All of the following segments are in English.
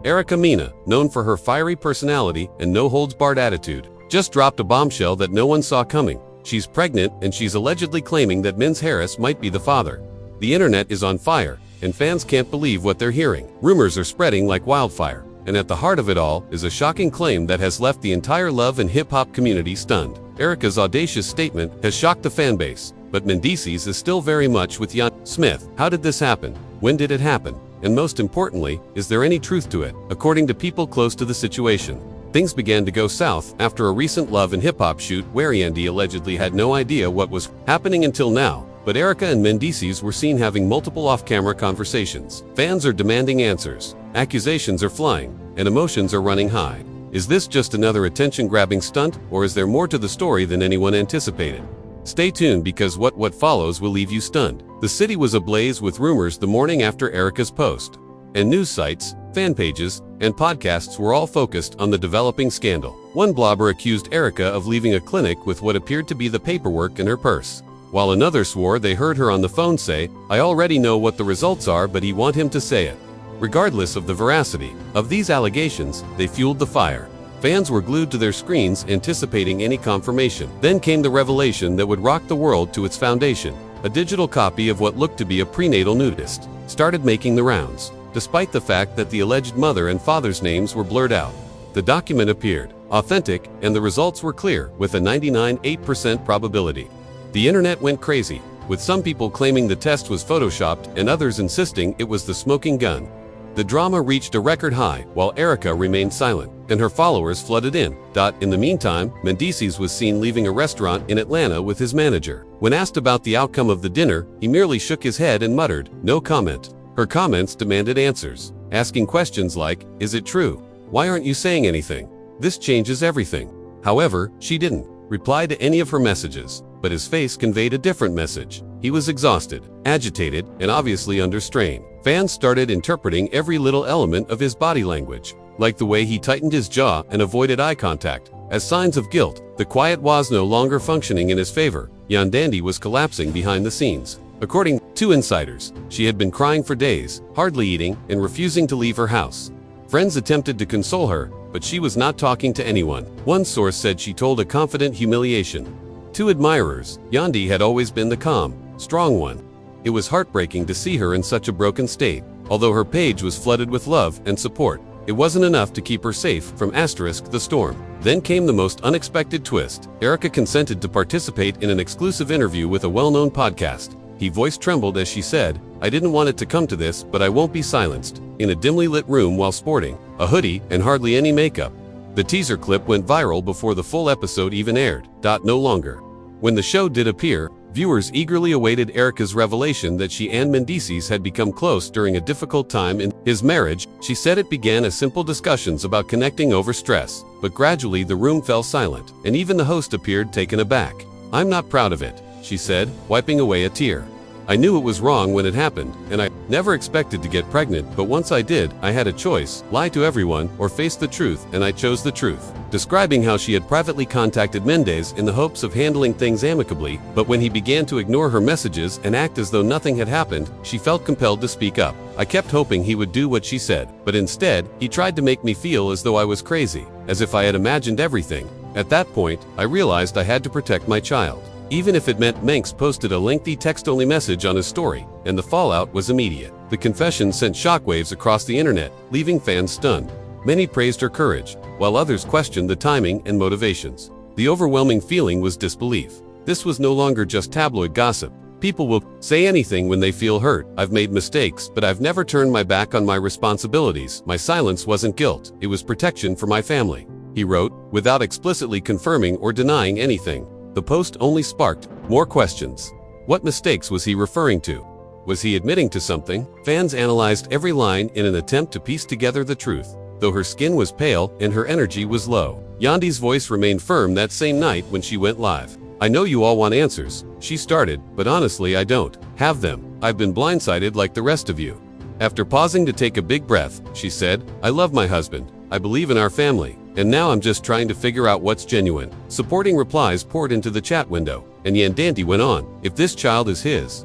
Erica Mena, known for her fiery personality and no-holds-barred attitude, just dropped a bombshell that no one saw coming. She's pregnant and she's allegedly claiming that Mendeecees Harris might be the father. The internet is on fire, and fans can't believe what they're hearing. Rumors are spreading like wildfire, and at the heart of it all is a shocking claim that has left the entire love and hip-hop community stunned. Erica's audacious statement has shocked the fanbase, but Mendeecees is still very much with Yandhi. Smith, how did this happen? When did it happen? And most importantly, is there any truth to it? According to people close to the situation, things began to go south after a recent Love and Hip Hop shoot where Yandhi allegedly had no idea what was happening until now. But Erica and Mendeecees were seen having multiple off-camera conversations. Fans are demanding answers, accusations are flying, and emotions are running high. Is this just another attention-grabbing stunt, or is there more to the story than anyone anticipated? Stay tuned because what follows will leave you stunned. The city was ablaze with rumors the morning after Erica's post, and news sites, fan pages, and podcasts were all focused on the developing scandal. One blogger accused Erica of leaving a clinic with what appeared to be the paperwork in her purse, while another swore they heard her on the phone say, "I already know what the results are, but he want him to say it." Regardless of the veracity of these allegations, they fueled the fire. Fans were glued to their screens anticipating any confirmation. Then came the revelation that would rock the world to its foundation. A digital copy of what looked to be a prenatal nudist started making the rounds, despite the fact that the alleged mother and father's names were blurred out. The document appeared authentic, and the results were clear, with a 99.8% probability. The internet went crazy, with some people claiming the test was photoshopped and others insisting it was the smoking gun. The drama reached a record high, while Erica remained silent, and her followers flooded in. In the meantime, Mendeecees was seen leaving a restaurant in Atlanta with his manager. When asked about the outcome of the dinner, he merely shook his head and muttered, "No comment." Her comments demanded answers, asking questions like, "Is it true? Why aren't you saying anything? This changes everything." However, she didn't reply to any of her messages, but his face conveyed a different message. He was exhausted, agitated, and obviously under strain. Fans started interpreting every little element of his body language, like the way he tightened his jaw and avoided eye contact, as signs of guilt. The quiet was no longer functioning in his favor. Yandhi was collapsing behind the scenes. According to insiders, she had been crying for days, hardly eating, and refusing to leave her house. Friends attempted to console her, but she was not talking to anyone. One source said she told a confident humiliation to admirers. Yandhi had always been the calm, strong one. It was heartbreaking to see her in such a broken state. Although her page was flooded with love and support, it wasn't enough to keep her safe from the storm. Then came the most unexpected twist. Erica consented to participate in an exclusive interview with a well-known podcast. Her voice trembled as she said, "I didn't want it to come to this, but I won't be silenced." In a dimly lit room while sporting a hoodie and hardly any makeup. The teaser clip went viral before the full episode even aired. No longer. When the show did appear, viewers eagerly awaited Erica's revelation that she and Mendeecees had become close during a difficult time in his marriage. She said it began as simple discussions about connecting over stress, but gradually the room fell silent, and even the host appeared taken aback. "I'm not proud of it," she said, wiping away a tear. "I knew it was wrong when it happened, and I never expected to get pregnant, but once I did, I had a choice, lie to everyone or face the truth, and I chose the truth." Describing how she had privately contacted Mendeecees in the hopes of handling things amicably, but when he began to ignore her messages and act as though nothing had happened, she felt compelled to speak up. "I kept hoping he would do what she said, but instead, he tried to make me feel as though I was crazy, as if I had imagined everything. At that point, I realized I had to protect my child. Even if it meant Mendeecees posted a lengthy text-only message on his story, and the fallout was immediate." The confession sent shockwaves across the internet, leaving fans stunned. Many praised her courage, while others questioned the timing and motivations. The overwhelming feeling was disbelief. This was no longer just tabloid gossip. People will say anything when they feel hurt. "I've made mistakes, but I've never turned my back on my responsibilities. My silence wasn't guilt, it was protection for my family," he wrote, without explicitly confirming or denying anything. The post only sparked more questions. What mistakes was he referring to? Was he admitting to something? Fans analyzed every line in an attempt to piece together the truth. Though her skin was pale and her energy was low, Yandhi's voice remained firm that same night when she went live. "I know you all want answers," she started, "but honestly I don't have them. I've been blindsided like the rest of you." After pausing to take a big breath, she said, "I love my husband, I believe in our family, and now I'm just trying to figure out what's genuine." Supporting replies poured into the chat window, and Yandhi went on, "If this child is his,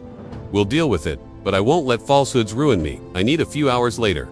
we'll deal with it, but I won't let falsehoods ruin me. I need." A few hours later,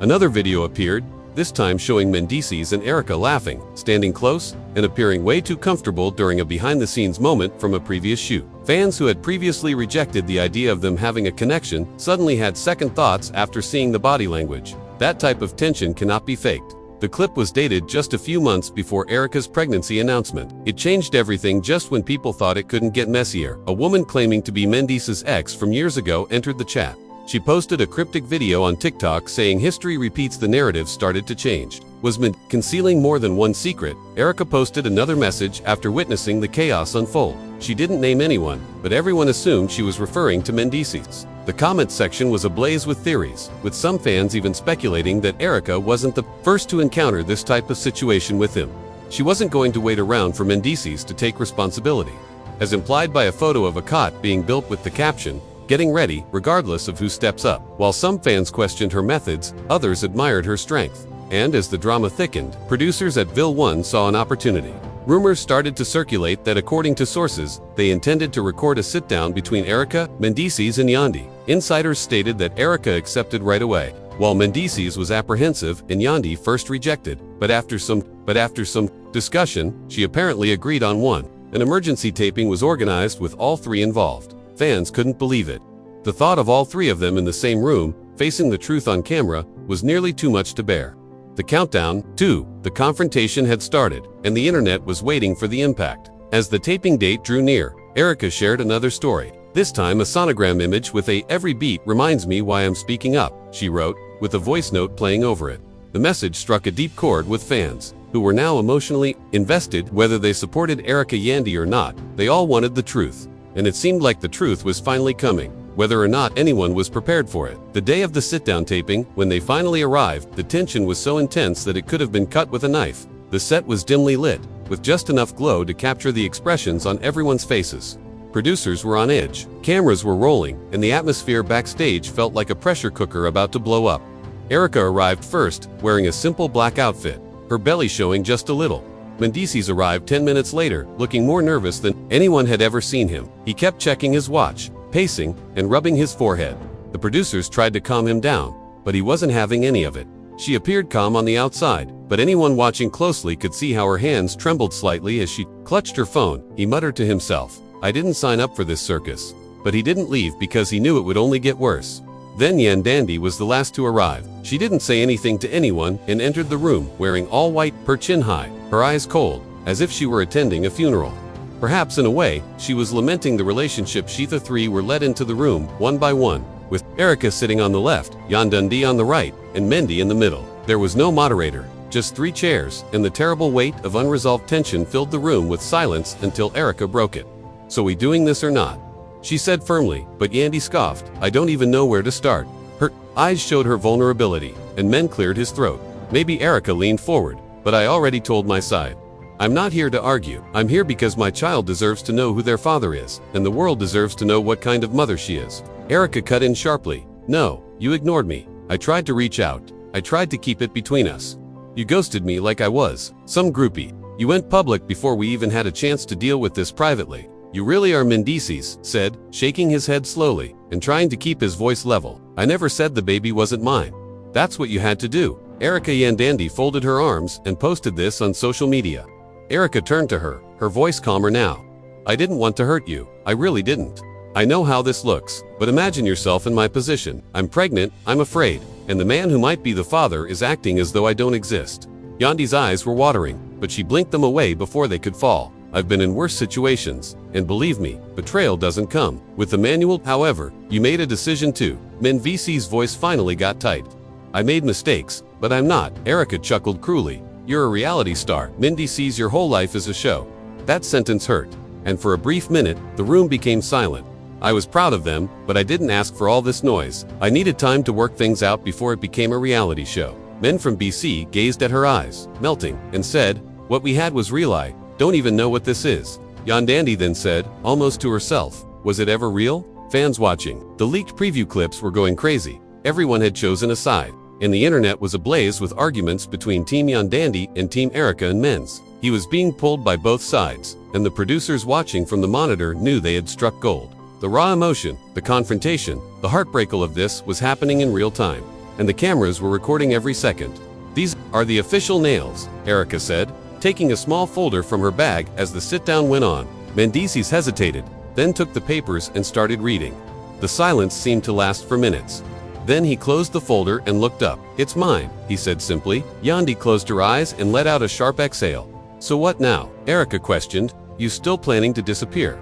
Another video appeared, this time showing Mendeecees and Erica laughing, standing close, and appearing way too comfortable during a behind-the-scenes moment from a previous shoot. Fans who had previously rejected the idea of them having a connection suddenly had second thoughts after seeing the body language. That type of tension cannot be faked. The clip was dated just a few months before Erica's pregnancy announcement. It changed everything just when people thought it couldn't get messier. A woman claiming to be Mendeecees' ex from years ago entered the chat. She posted a cryptic video on TikTok saying history repeats, the narrative started to change. Was Mendeecees concealing more than one secret? Erica posted another message after witnessing the chaos unfold. She didn't name anyone, but everyone assumed she was referring to Mendeecees. The comment section was ablaze with theories, with some fans even speculating that Erica wasn't the first to encounter this type of situation with him. She wasn't going to wait around for Mendeecees to take responsibility, as implied by a photo of a cot being built with the caption, "Getting ready, regardless of who steps up." While some fans questioned her methods, others admired her strength. And as the drama thickened, producers at Ville1 saw an opportunity. Rumors started to circulate that according to sources, they intended to record a sit-down between Erica, Mendeecees and Yandhi. Insiders stated that Erica accepted right away, while Mendeecees was apprehensive and Yandhi first rejected. But after some discussion, she apparently agreed on one. An emergency taping was organized with all three involved. Fans couldn't believe it. The thought of all three of them in the same room, facing the truth on camera, was nearly too much to bear. The countdown to the confrontation had started, and the internet was waiting for the impact. As the taping date drew near, Erica shared another story. This time a sonogram image with a "every beat reminds me why I'm speaking up," she wrote, with a voice note playing over it. The message struck a deep chord with fans, who were now emotionally invested. Whether they supported Erica Yandhi or not, they all wanted the truth. And it seemed like the truth was finally coming, whether or not anyone was prepared for it. The day of the sit-down taping, when they finally arrived, the tension was so intense that it could have been cut with a knife. The set was dimly lit, with just enough glow to capture the expressions on everyone's faces. Producers were on edge, cameras were rolling, and the atmosphere backstage felt like a pressure cooker about to blow up. Erica arrived first, wearing a simple black outfit, her belly showing just a little. Mendeecees arrived 10 minutes later, looking more nervous than anyone had ever seen him. He kept checking his watch, pacing, and rubbing his forehead. The producers tried to calm him down, but he wasn't having any of it. She appeared calm on the outside, but anyone watching closely could see how her hands trembled slightly as she clutched her phone. He muttered to himself, "I didn't sign up for this circus." But he didn't leave because he knew it would only get worse. Then Yandhi was the last to arrive. She didn't say anything to anyone and entered the room wearing all white, her chin high, her eyes cold, as if she were attending a funeral. Perhaps in a way, she was lamenting the relationship. The three were led into the room, one by one, with Erica sitting on the left, Yandhi on the right, and Mendy in the middle. There was no moderator, just three chairs, and the terrible weight of unresolved tension filled the room with silence until Erica broke it. "So we doing this or not?" she said firmly, but Yandhi scoffed, "I don't even know where to start." Her eyes showed her vulnerability, and Men cleared his throat. Maybe Erica leaned forward, but I already told my side. I'm not here to argue. I'm here because my child deserves to know who their father is, and the world deserves to know what kind of mother she is. Erica cut in sharply. "No, you ignored me. I tried to reach out. I tried to keep it between us. You ghosted me like I was some groupie. You went public before we even had a chance to deal with this privately. You really are." Mendeecees said, shaking his head slowly and trying to keep his voice level. "I never said the baby wasn't mine. That's what you had to do." Erica Yandhi folded her arms and posted this on social media. Erica turned to her, her voice calmer now. "I didn't want to hurt you. I really didn't. I know how this looks, but imagine yourself in my position. I'm pregnant, I'm afraid, and the man who might be the father is acting as though I don't exist." Yandhi's eyes were watering, but she blinked them away before they could fall. "I've been in worse situations, and believe me, betrayal doesn't come with the manual. However, you made a decision too." Mendeecees' voice finally got tight. "I made mistakes, but I'm not." Erica chuckled cruelly. "You're a reality star. Mendeecees, your whole life is a show." That sentence hurt, and for a brief minute, the room became silent. "I was proud of them, but I didn't ask for all this noise. I needed time to work things out before it became a reality show." Men from BC gazed at her eyes, melting, and said, "What we had was real. I don't even know what this is." Yandhi then said, almost to herself, "Was it ever real?" Fans watching the leaked preview clips were going crazy. Everyone had chosen a side, and the internet was ablaze with arguments between Team Yandhi and Team Erica and Men's. He was being pulled by both sides, and the producers watching from the monitor knew they had struck gold. The raw emotion, the confrontation, the heartbreak of this was happening in real time. and the cameras were recording every second. "These are the official nails," Erica said, taking a small folder from her bag as the sit-down went on. Mendeecees hesitated, then took the papers and started reading. The silence seemed to last for minutes. Then he closed the folder and looked up. "It's mine," he said simply. Yandi closed her eyes and let out a sharp exhale. "So what now?" Erica questioned. "You still planning to disappear?"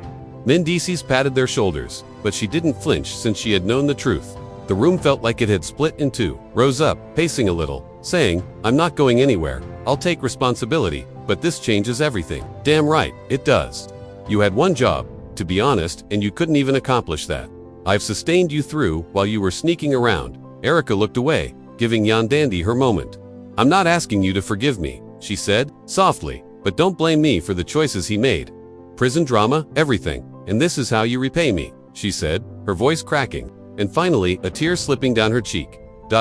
Mendeecees patted their shoulders, but she didn't flinch since she had known the truth. The room felt like it had split in two. Rose up, pacing a little, saying, "I'm not going anywhere. I'll take responsibility, but this changes everything." "Damn right, it does. You had one job, to be honest, and you couldn't even accomplish that. I've sustained you through while you were sneaking around." Erica looked away, giving Yandandi her moment. "I'm not asking you to forgive me," she said, softly, "but don't blame me for the choices he made. Prison drama, everything, and this is how you repay me," she said, her voice cracking, and finally a tear slipping down her cheek.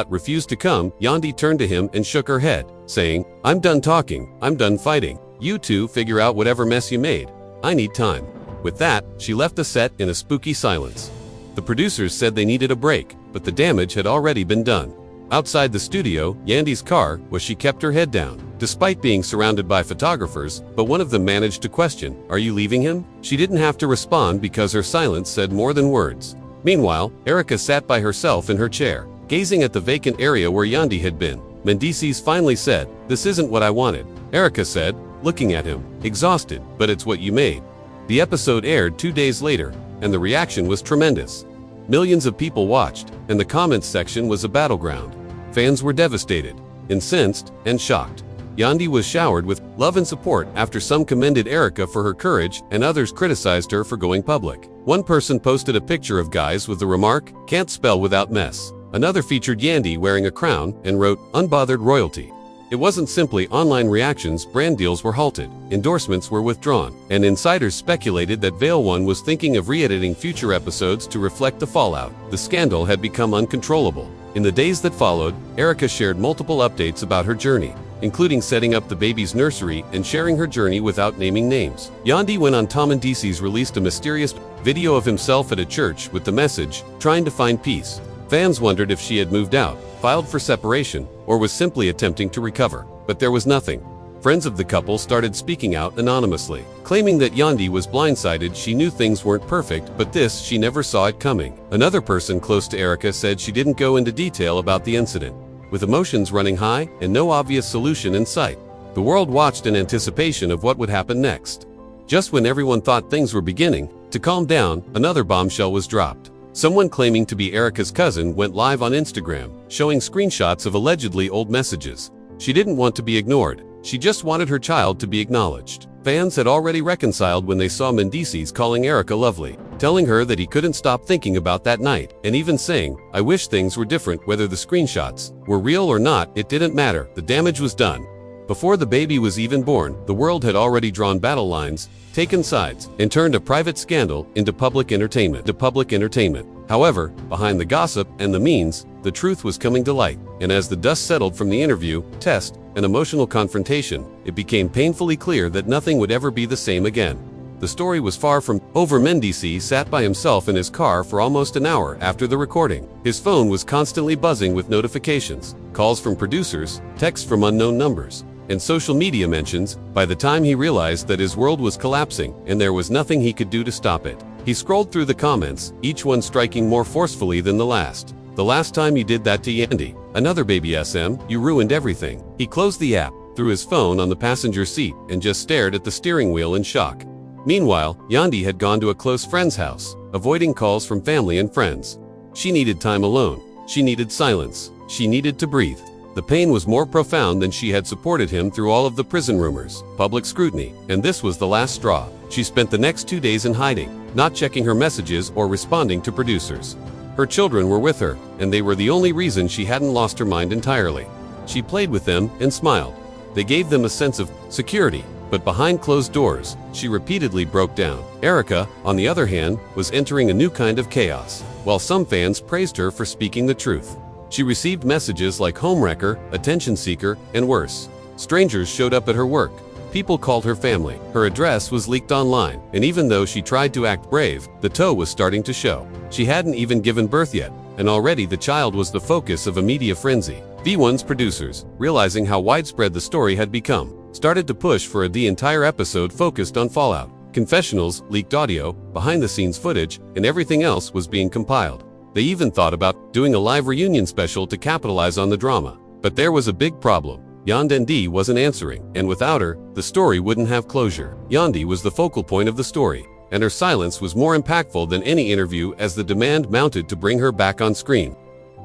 Refused to come. Yandi turned to him and shook her head, saying, "I'm done talking, I'm done fighting. You two figure out whatever mess you made. I need time." With that, she left the set in a spooky silence. The producers said they needed a break, but the damage had already been done. Outside the studio, Yandi's car, where she kept her head down, despite being surrounded by photographers, but one of them managed to question, "Are you leaving him?" She didn't have to respond because her silence said more than words. Meanwhile, Erica sat by herself in her chair, gazing at the vacant area where Yandi had been. Mendeecees finally said, "This isn't what I wanted," Erica said, looking at him, exhausted, "but it's what you made." The episode aired 2 days later, and the reaction was tremendous. Millions of people watched, and the comments section was a battleground. Fans were devastated, incensed, and shocked. Yandi was showered with love and support after some commended Erica for her courage and others criticized her for going public. One person posted a picture of guys with the remark, "Can't spell without mess." Another featured Yandi wearing a crown and wrote, "Unbothered royalty." It wasn't simply online reactions. Brand deals were halted, endorsements were withdrawn, and insiders speculated that Veil One was thinking of re-editing future episodes to reflect the fallout. The scandal had become uncontrollable. In the days that followed, Erica shared multiple updates about her journey, including setting up the baby's nursery and sharing her journey without naming names. Yandi went on. Mendeecees released a mysterious video of himself at a church with the message, "Trying to find peace." Fans wondered if she had moved out, filed for separation, or was simply attempting to recover. But there was nothing. Friends of the couple started speaking out anonymously, claiming that Yandi was blindsided. She knew things weren't perfect, but this, she never saw it coming. Another person close to Erica said she didn't go into detail about the incident, with emotions running high and no obvious solution in sight. The world watched in anticipation of what would happen next. Just when everyone thought things were beginning to calm down, another bombshell was dropped. Someone claiming to be Erica's cousin went live on Instagram, showing screenshots of allegedly old messages. She didn't want to be ignored. She just wanted her child to be acknowledged. Fans had already reconciled when they saw Mendeecees calling Erica lovely, telling her that he couldn't stop thinking about that night, and even saying, "I wish things were different." Whether the screenshots were real or not, it didn't matter. The damage was done. Before the baby was even born, the world had already drawn battle lines, taken sides, and turned a private scandal into public entertainment. However, behind the gossip and the means, the truth was coming to light, and as the dust settled from the interview, test, and emotional confrontation, it became painfully clear that nothing would ever be the same again. The story was far from over. Mendeecees sat by himself in his car for almost an hour after the recording. His phone was constantly buzzing with notifications, calls from producers, texts from unknown numbers, and social media mentions. By the time he realized that his world was collapsing and there was nothing he could do to stop it, he scrolled through the comments, each one striking more forcefully than the last. "The last time you did that to Yandi, another baby SM, you ruined everything." He closed the app, threw his phone on the passenger seat, and just stared at the steering wheel in shock. Meanwhile, Yandi had gone to a close friend's house, avoiding calls from family and friends. She needed time alone. She needed silence. She needed to breathe. The pain was more profound than she had supported him through all of the prison rumors, public scrutiny, and this was the last straw. She spent the next 2 days in hiding, not checking her messages or responding to producers. Her children were with her, and they were the only reason she hadn't lost her mind entirely. She played with them and smiled. They gave them a sense of security, but behind closed doors, she repeatedly broke down. Erica, on the other hand, was entering a new kind of chaos. While some fans praised her for speaking the truth, she received messages like homewrecker, attention seeker, and worse. Strangers showed up at her work. People called her family. Her address was leaked online, and even though she tried to act brave, the toe was starting to show. She hadn't even given birth yet, and already the child was the focus of a media frenzy. V1's producers, realizing how widespread the story had become, started to push for the entire episode focused on fallout. Confessionals, leaked audio, behind-the-scenes footage, and everything else was being compiled. They even thought about doing a live reunion special to capitalize on the drama. But there was a big problem. Yandandi wasn't answering, and without her, the story wouldn't have closure. Yandi was the focal point of the story, and her silence was more impactful than any interview as the demand mounted to bring her back on screen.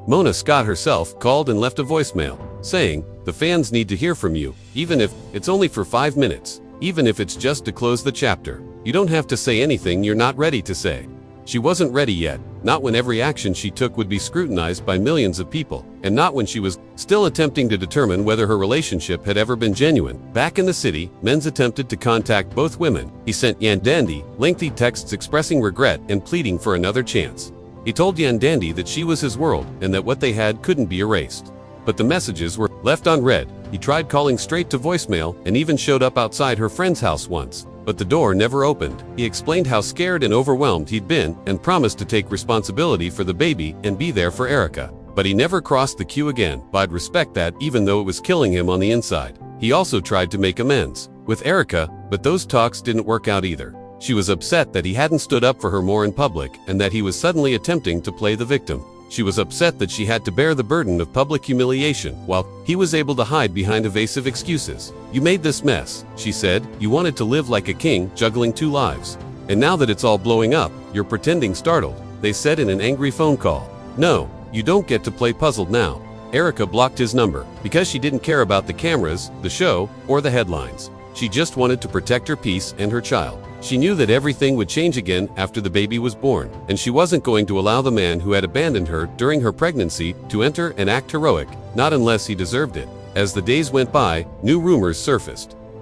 Mona Scott herself called and left a voicemail, saying, "The fans need to hear from you, even if it's only for 5 minutes, even if it's just to close the chapter. You don't have to say anything you're not ready to say." She wasn't ready yet, not when every action she took would be scrutinized by millions of people, and not when she was still attempting to determine whether her relationship had ever been genuine. Back in the city, Menz attempted to contact both women. He sent Yandandi lengthy texts expressing regret and pleading for another chance. He told Yandandi that she was his world and that what they had couldn't be erased. But the messages were left unread. He tried calling straight to voicemail and even showed up outside her friend's house once, but the door never opened. He explained how scared and overwhelmed he'd been and promised to take responsibility for the baby and be there for Erica. But he never crossed the queue again, but I'd respect that even though it was killing him on the inside. He also tried to make amends with Erica, but those talks didn't work out either. She was upset that he hadn't stood up for her more in public and that he was suddenly attempting to play the victim. She was upset that she had to bear the burden of public humiliation while he was able to hide behind evasive excuses. "You made this mess," she said. "You wanted to live like a king, juggling 2 lives. And now that it's all blowing up, you're pretending startled," they said in an angry phone call. "No, you don't get to play puzzled now." Erica blocked his number because she didn't care about the cameras, the show, or the headlines. She just wanted to protect her peace and her child. She knew that everything would change again after the baby was born, and she wasn't going to allow the man who had abandoned her during her pregnancy to enter and act heroic, not unless he deserved it. As the days went by, new rumors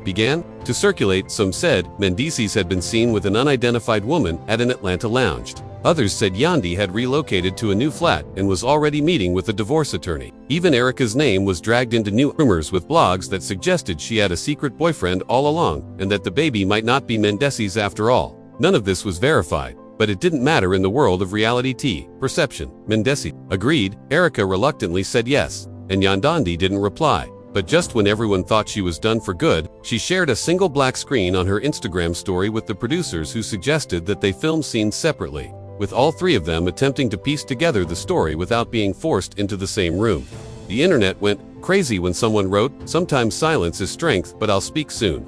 began to circulate. Some said Mendeecees had been seen with an unidentified woman at an Atlanta lounge. Others said Yandi had relocated to a new flat and was already meeting with a divorce attorney. Even Erica's name was dragged into new rumors with blogs that suggested she had a secret boyfriend all along and that the baby might not be Mendeecees after all. None of this was verified, but it didn't matter in the world of reality TV perception. Mendeecees agreed. Erica reluctantly said yes, and Yandandi didn't reply. But just when everyone thought she was done for good, she shared a single black screen on her Instagram story with the producers who suggested that they film scenes separately, with all 3 of them attempting to piece together the story without being forced into the same room. The internet went crazy when someone wrote, "Sometimes silence is strength, but I'll speak soon."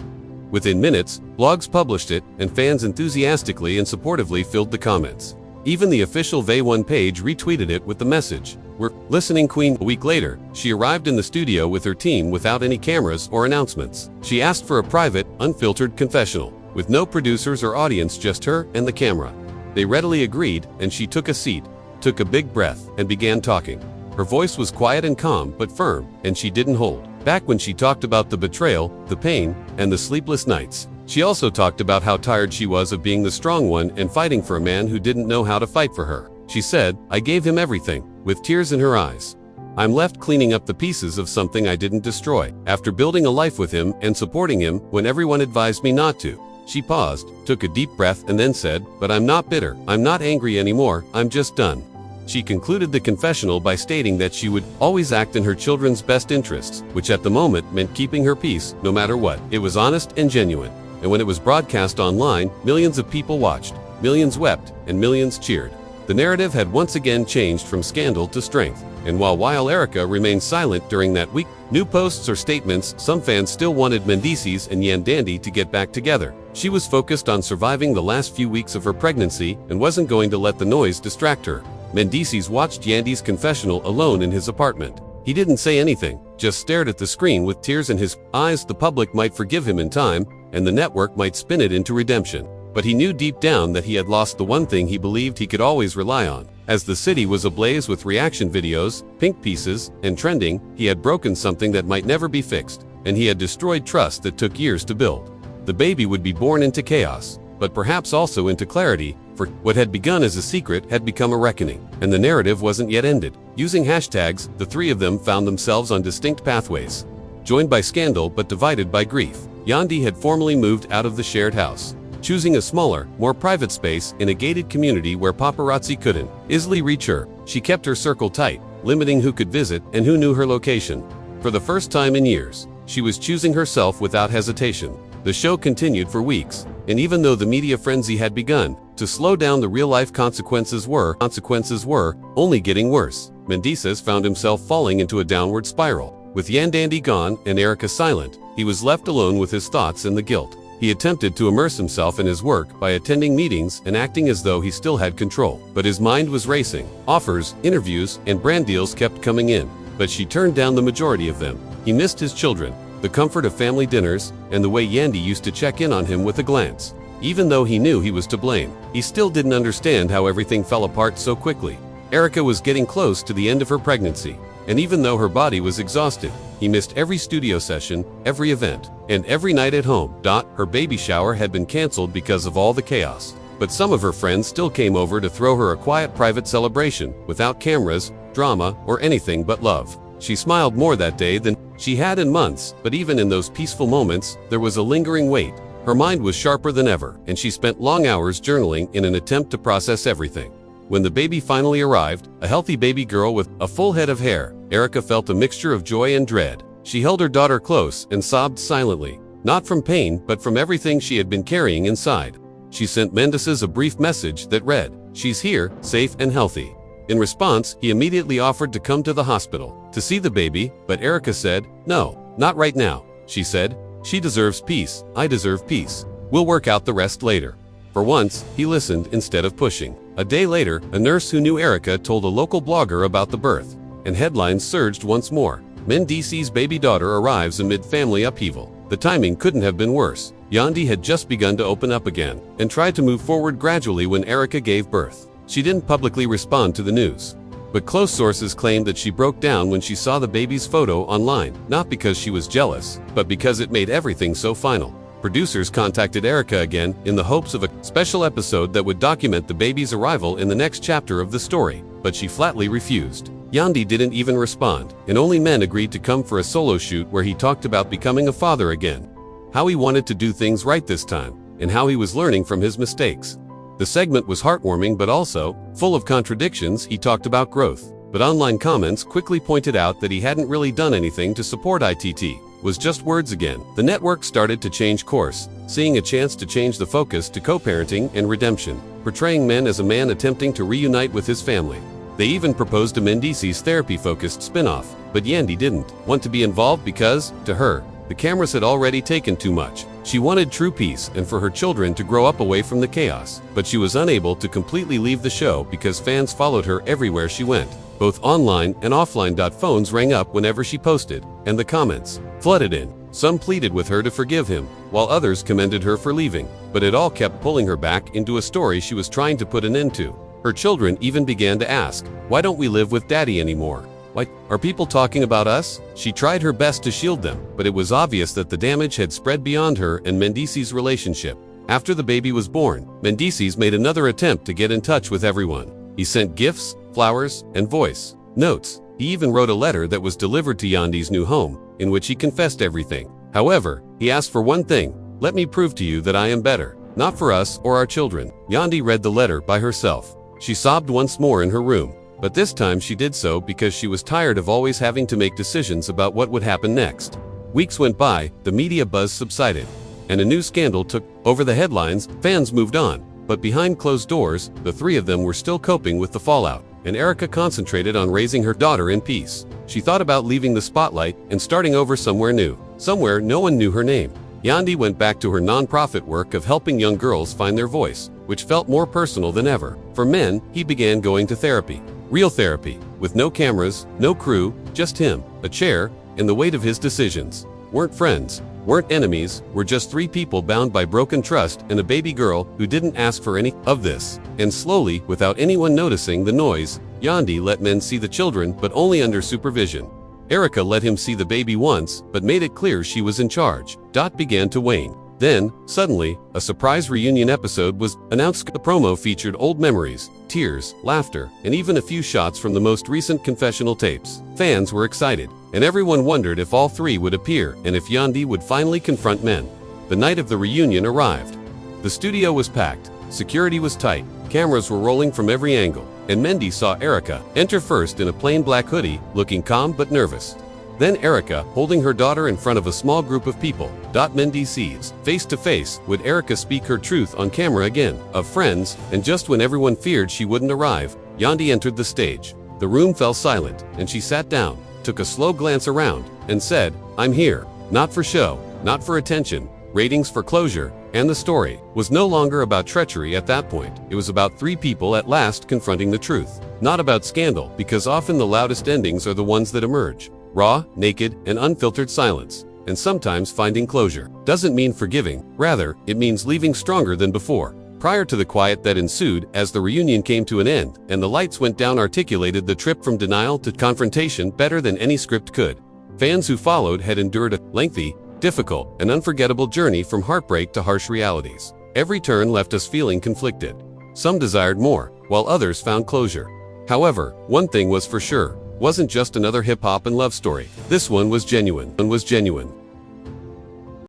Within minutes, blogs published it, and fans enthusiastically and supportively filled the comments. Even the official V1 page retweeted it with the message, "We're listening, Queen." A week later, she arrived in the studio with her team without any cameras or announcements. She asked for a private, unfiltered confessional, with no producers or audience, just her and the camera. They readily agreed, and she took a seat, took a big breath, and began talking. Her voice was quiet and calm, but firm, and she didn't hold back when she talked about the betrayal, the pain, and the sleepless nights. She also talked about how tired she was of being the strong one and fighting for a man who didn't know how to fight for her. She said, "I gave him everything," with tears in her eyes. "I'm left cleaning up the pieces of something I didn't destroy, after building a life with him and supporting him when everyone advised me not to." She paused, took a deep breath, and then said, "But I'm not bitter. I'm not angry anymore. I'm just done." She concluded the confessional by stating that she would always act in her children's best interests, which at the moment meant keeping her peace, no matter what. It was honest and genuine. And when it was broadcast online, millions of people watched, millions wept, and millions cheered. The narrative had once again changed from scandal to strength. And while Erica remained silent during that week, new posts or statements, some fans still wanted Mendeecees and Yandandi to get back together. She was focused on surviving the last few weeks of her pregnancy and wasn't going to let the noise distract her. Mendeecees watched Yandi's confessional alone in his apartment. He didn't say anything, just stared at the screen with tears in his eyes. The public might forgive him in time, and the network might spin it into redemption. But he knew deep down that he had lost the one thing he believed he could always rely on. As the city was ablaze with reaction videos, pink pieces, and trending, he had broken something that might never be fixed, and he had destroyed trust that took years to build. The baby would be born into chaos, but perhaps also into clarity, for what had begun as a secret had become a reckoning, and the narrative wasn't yet ended. Using hashtags, the 3 of them found themselves on distinct pathways. Joined by scandal but divided by grief, Yandi had formally moved out of the shared house, choosing a smaller, more private space in a gated community where paparazzi couldn't easily reach her. She kept her circle tight, limiting who could visit and who knew her location. For the first time in years, she was choosing herself without hesitation. The show continued for weeks, and even though the media frenzy had begun to slow down, the real-life consequences were only getting worse. Mendeecees found himself falling into a downward spiral. With Yandandy gone and Erica silent, he was left alone with his thoughts and the guilt. He attempted to immerse himself in his work by attending meetings and acting as though he still had control. But his mind was racing. Offers, interviews, and brand deals kept coming in, but she turned down the majority of them. He missed his children, the comfort of family dinners, and the way Yandy used to check in on him with a glance. Even though he knew he was to blame, he still didn't understand how everything fell apart so quickly. Erica was getting close to the end of her pregnancy, and even though her body was exhausted, he missed every studio session, every event, and every night at home. Her baby shower had been canceled because of all the chaos, but some of her friends still came over to throw her a quiet private celebration, without cameras, drama, or anything but love. She smiled more that day than she had in months, but even in those peaceful moments, there was a lingering weight. Her mind was sharper than ever, and she spent long hours journaling in an attempt to process everything. When the baby finally arrived, a healthy baby girl with a full head of hair, Erica felt a mixture of joy and dread. She held her daughter close and sobbed silently, not from pain, but from everything she had been carrying inside. She sent Mendeecees a brief message that read, "She's here, safe and healthy." In response, he immediately offered to come to the hospital to see the baby, but Erica said, "No, not right now," she said. "She deserves peace, I deserve peace. We'll work out the rest later." For once, he listened instead of pushing. A day later, a nurse who knew Erica told a local blogger about the birth, and headlines surged once more. Mendeecees' baby daughter arrives amid family upheaval. The timing couldn't have been worse. Yandy had just begun to open up again, and tried to move forward gradually when Erica gave birth. She didn't publicly respond to the news, but close sources claimed that she broke down when she saw the baby's photo online, not because she was jealous, but because it made everything so final. Producers contacted Erica again in the hopes of a special episode that would document the baby's arrival in the next chapter of the story, but she flatly refused. Yandy didn't even respond, and only Men agreed to come for a solo shoot where he talked about becoming a father again, how he wanted to do things right this time, and how he was learning from his mistakes. The segment was heartwarming but also full of contradictions. He talked about growth, but online comments quickly pointed out that he hadn't really done anything to support ITT. Was just words again. The network started to change course, seeing a chance to change the focus to co-parenting and redemption, portraying Men as a man attempting to reunite with his family. They even proposed a Mendeecees therapy-focused spin-off, but Yandy didn't want to be involved because, to her, the cameras had already taken too much. She wanted true peace and for her children to grow up away from the chaos, but she was unable to completely leave the show because fans followed her everywhere she went, both online and offline. Phones rang up whenever she posted, and the comments flooded in. Some pleaded with her to forgive him, while others commended her for leaving, but it all kept pulling her back into a story she was trying to put an end to. Her children even began to ask, "Why don't we live with Daddy anymore? Why are people talking about us?" She tried her best to shield them, but it was obvious that the damage had spread beyond her and Mendeecees' relationship. After the baby was born, Mendeecees made another attempt to get in touch with everyone. He sent gifts, flowers, and voice notes. He even wrote a letter that was delivered to Yandy's new home, in which he confessed everything. However, he asked for one thing: "Let me prove to you that I am better, not for us or our children." Yandy read the letter by herself. She sobbed once more in her room, but this time she did so because she was tired of always having to make decisions about what would happen next. Weeks went by, the media buzz subsided, and a new scandal took over the headlines. Fans moved on, but behind closed doors, the three of them were still coping with the fallout, and Erica concentrated on raising her daughter in peace. She thought about leaving the spotlight and starting over somewhere new, somewhere no one knew her name. Yandy went back to her non-profit work of helping young girls find their voice, which felt more personal than ever. For Men, he began going to therapy. Real therapy, with no cameras, no crew, just him, a chair, and the weight of his decisions. Weren't friends, weren't enemies, were just three people bound by broken trust and a baby girl who didn't ask for any of this. And slowly, without anyone noticing the noise, Yandy let Men see the children, but only under supervision. Erica let him see the baby once, but made it clear she was in charge. Began to wane. Then, suddenly, a surprise reunion episode was announced. The promo featured old memories, tears, laughter, and even a few shots from the most recent confessional tapes. Fans were excited, and everyone wondered if all three would appear and if Yandy would finally confront Men. The night of the reunion arrived. The studio was packed, security was tight, cameras were rolling from every angle, and Mendy saw Erica enter first in a plain black hoodie, looking calm but nervous. Then Erica, holding her daughter in front of a small group of people. Mendy sees. Face to face, would Erica speak her truth on camera again? Of friends, and just when everyone feared she wouldn't arrive, Yandi entered the stage. The room fell silent, and she sat down, took a slow glance around, and said, "I'm here. Not for show, not for attention, ratings for closure." And the story was no longer about treachery at that point. It was about three people at last confronting the truth. Not about scandal, because often the loudest endings are the ones that emerge. Raw, naked, and unfiltered silence. And sometimes finding closure doesn't mean forgiving. Rather, it means leaving stronger than before. Prior to the quiet that ensued as the reunion came to an end and the lights went down articulated the trip from denial to confrontation better than any script could. Fans who followed had endured a lengthy, difficult, and unforgettable journey from heartbreak to harsh realities. Every turn left us feeling conflicted. Some desired more, while others found closure. However, one thing was for sure. Wasn't just another hip-hop and love story. This one was genuine.